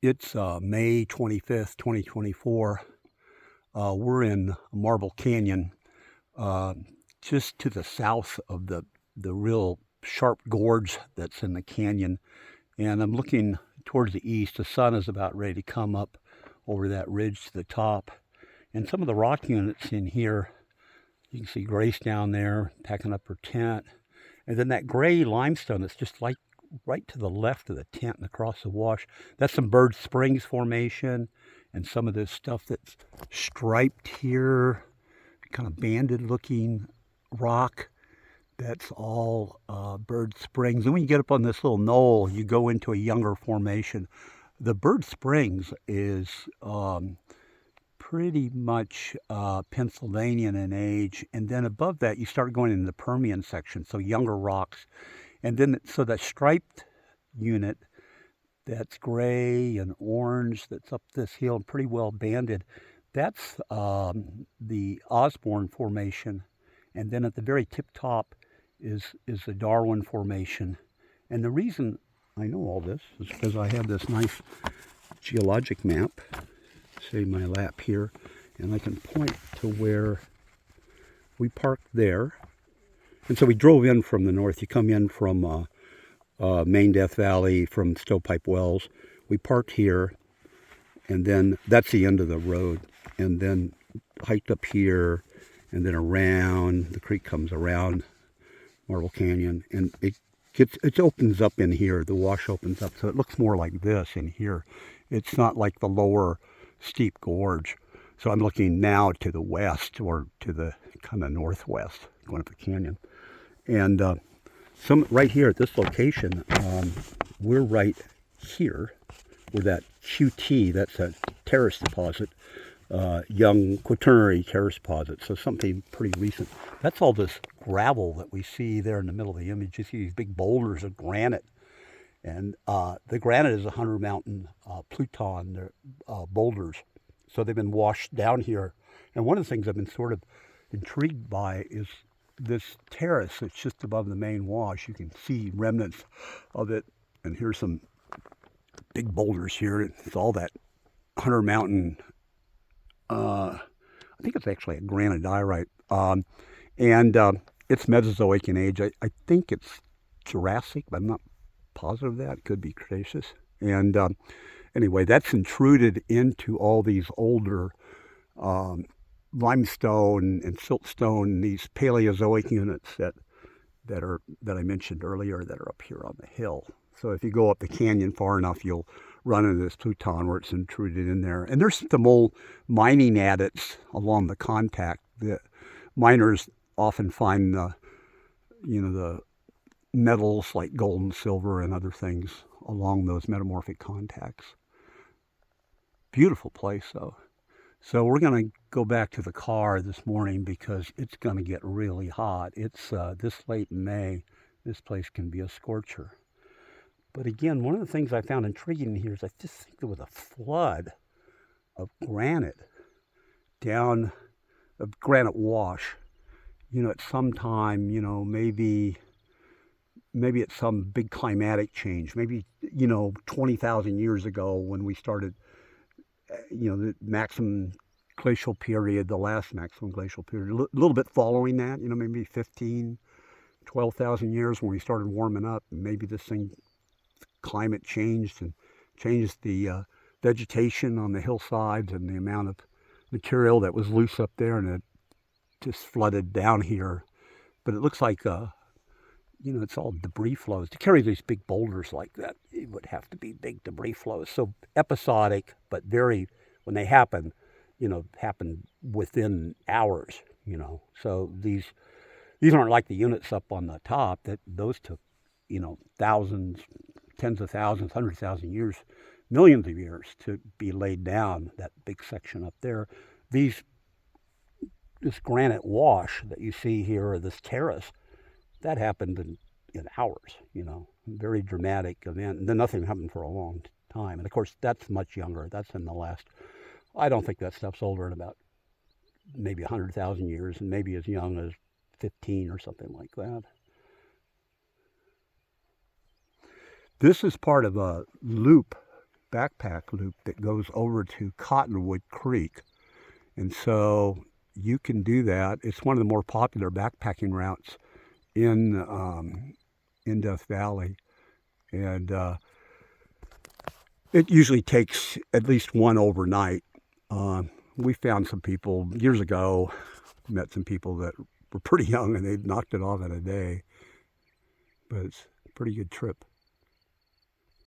It's May 25th, 2024. We're in Marble Canyon, uh, just to the south of the real sharp gorge that's in the canyon. And I'm looking towards the east. The sun is about ready to come up over that ridge to the top. And some of the rock units in here, you can see Grace down there packing up her tent. And then that gray limestone that's just like right to the left of the tent and across the wash, that's some Bird Springs Formation, and some of this stuff that's striped here, kind of banded looking rock. That's all Bird Springs. And when you get up on this little knoll, you go into a younger formation. The Bird Springs is pretty much Pennsylvanian in age, and then above that you start going into the Permian section, so younger rocks. And then, so that striped unit that's gray and orange that's up this hill and pretty well banded, that's the Osborne Formation. And then at the very tip top is the Darwin Formation. And the reason I know all this is because I have this nice geologic map, say my lap here, and I can point to where we parked there. And so we drove in from the north. You come in from Main Death Valley, from Stovepipe Wells. We parked here, and then that's the end of the road. And then hiked up here, and then around. The creek comes around Marble Canyon, and it opens up in here. The wash opens up, so it looks more like this in here. It's not like the lower steep gorge. So I'm looking now to the west, or to the kind of northwest, going up the canyon. And some right here at this location, we're right here where that QT, that's a terrace deposit, young quaternary terrace deposit, so something pretty recent. That's all this gravel that we see there in the middle of the image. You see these big boulders of granite. And the granite is a Hunter Mountain Pluton. They're boulders. So they've been washed down here. And one of the things I've been sort of intrigued by is this terrace that's just above the main wash. You can see remnants of it. And here's some big boulders here. It's all that Hunter Mountain, I think it's actually a granodiorite. And it's Mesozoic in age. I think it's Juassic, but I'm not positive of that. It could be Cretaceous. And anyway, that's intruded into all these older limestone and siltstone, these Paleozoic units that I mentioned earlier that are up here on the hill. So if you go up the canyon far enough, you'll run into this Pluton where it's intruded in there. And there's some old mining adits along the contact. The miners often find the metals like gold and silver and other things along those metamorphic contacts. Beautiful place, though. So we're going to go back to the car this morning because it's going to get really hot. It's this late in May. This place can be a scorcher. But again, one of the things I found intriguing here is I just think there was a flood of granite down, of granite wash, at some time, maybe it's some big climatic change, maybe, 20,000 years ago when we started, the maximum glacial period, the last maximum glacial period, a little bit following that, maybe 12,000 years when we started warming up, and maybe this thing, climate changed and changed the vegetation on the hillsides and the amount of material that was loose up there, and it just flooded down here. But it looks like it's all debris flows. To carry these big boulders like that, it would have to be big debris flows. So episodic, but when they happen, happen within hours, So these aren't like the units up on the top, that those took, thousands, tens of thousands, 100,000 years, millions of years to be laid down, that big section up there. This granite wash that you see here, or this terrace, that happened in hours, very dramatic event. And then nothing happened for a long time. And of course, that's much younger. That's in the last, I don't think that stuff's older than about maybe 100,000 years, and maybe as young as 15 or something like that. This is part of a loop backpack loop that goes over to Cottonwood Creek. And so you can do that. It's one of the more popular backpacking routes in Death Valley. And it usually takes at least one overnight. We found some people years ago, met some people that were pretty young and they knocked it off in a day. But it's a pretty good trip.